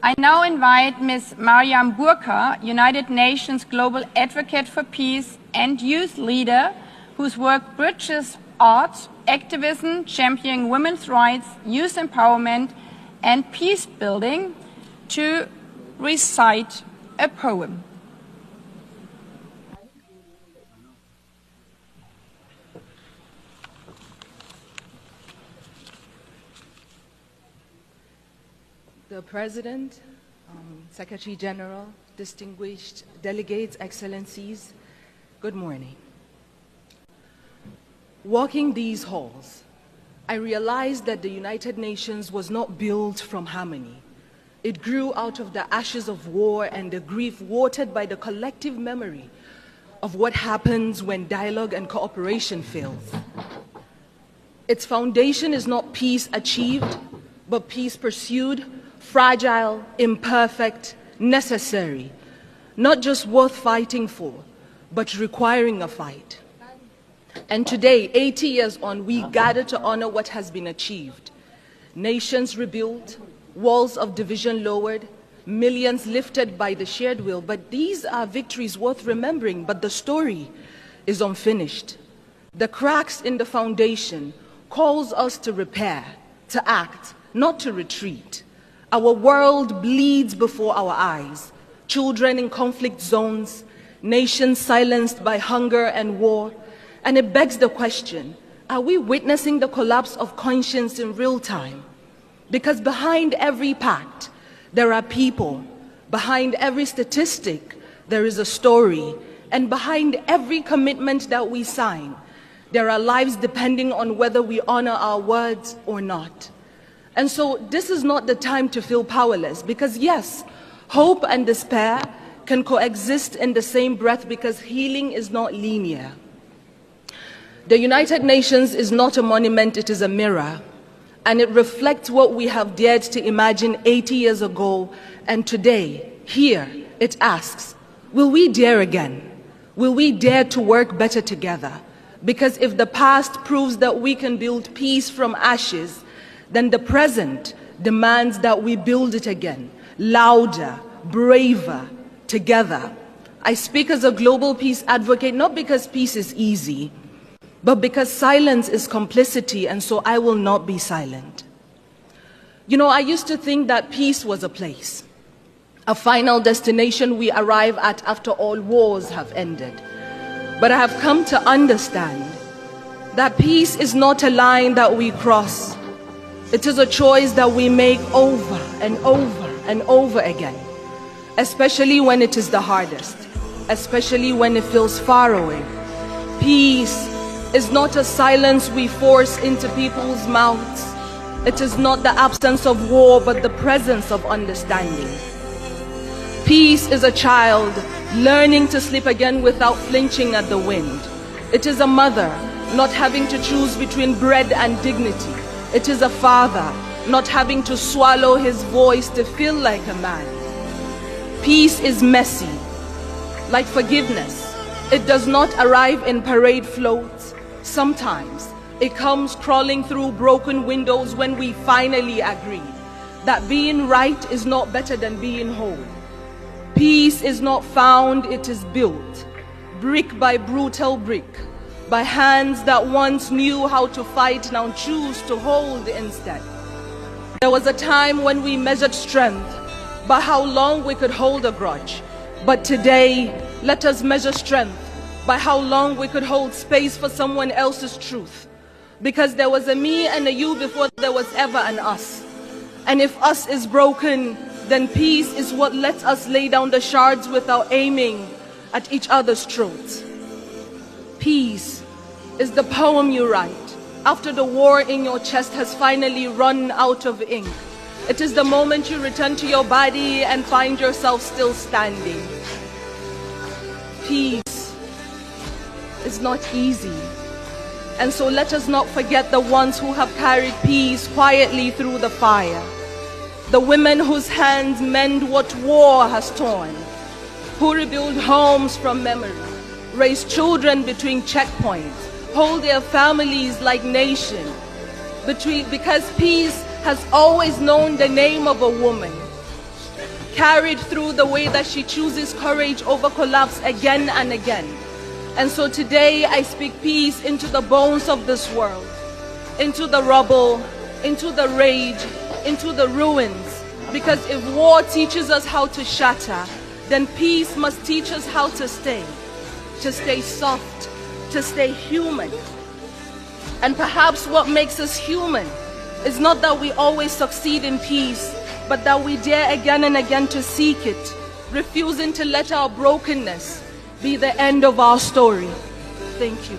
I now invite Ms. Maryam Bukar, United Nations Global Advocate for Peace and youth leader, whose work bridges arts, activism, championing women's rights, youth empowerment, and peace building, to recite a poem. The President, Secretary General, distinguished delegates, excellencies, good morning. Walking these halls, I realized that the United Nations was not built from harmony. It grew out of the ashes of war and the grief watered by the collective memory of what happens when dialogue and cooperation fails. Its foundation is not peace achieved, but peace pursued, fragile, imperfect, necessary, not just worth fighting for, but requiring a fight. And today, 80 years on, we gather to honor what has been achieved. Nations rebuilt, walls of division lowered, millions lifted by the shared will. But these are victories worth remembering, but the story is unfinished. The cracks in the foundation calls us to repair, to act, not to retreat. Our world bleeds before our eyes. Children in conflict zones, nations silenced by hunger and war. And it begs the question, are we witnessing the collapse of conscience in real time? Because behind every pact, there are people. Behind every statistic, there is a story. And behind every commitment that we sign, there are lives depending on whether we honor our words or not. And so this is not the time to feel powerless, because yes, hope and despair can coexist in the same breath, because healing is not linear. The United Nations is not a monument, it is a mirror, and it reflects what we have dared to imagine 80 years ago, and today, here, it asks, will we dare again? Will we dare to work better together? Because if the past proves that we can build peace from ashes, then the present demands that we build it again, louder, braver, together. I speak as a global peace advocate, not because peace is easy, but because silence is complicity, and so I will not be silent. You know, I used to think that peace was a place, a final destination we arrive at after all wars have ended. But I have come to understand that peace is not a line that we cross. It is a choice that we make over and over and over again, especially when it is the hardest, especially when it feels far away. Peace is not a silence we force into people's mouths. It is not the absence of war, but the presence of understanding. Peace is a child learning to sleep again without flinching at the wind. It is a mother not having to choose between bread and dignity. It is a father not having to swallow his voice to feel like a man. Peace is messy, like forgiveness. It does not arrive in parade floats. Sometimes it comes crawling through broken windows when we finally agree that being right is not better than being whole. Peace is not found, it is built, brick by brutal brick, by hands that once knew how to fight, now choose to hold instead. There was a time when we measured strength by how long we could hold a grudge. But today, let us measure strength by how long we could hold space for someone else's truth. Because there was a me and a you before there was ever an us. And if us is broken, then peace is what lets us lay down the shards without aiming at each other's throats. Peace is the poem you write after the war in your chest has finally run out of ink. It is the moment you return to your body and find yourself still standing. Peace is not easy. And so let us not forget the ones who have carried peace quietly through the fire. The women whose hands mend what war has torn, who rebuild homes from memory, raise children between checkpoints, hold their families like nation. Because peace has always known the name of a woman. carried through the way that she chooses courage over collapse again and again. And so today I speak peace into the bones of this world, into the rubble, into the rage, into the ruins. Because if war teaches us how to shatter, then peace must teach us how to stay soft, to stay human. And perhaps what makes us human is not that we always succeed in peace, but that we dare again and again to seek it, refusing to let our brokenness be the end of our story. Thank you.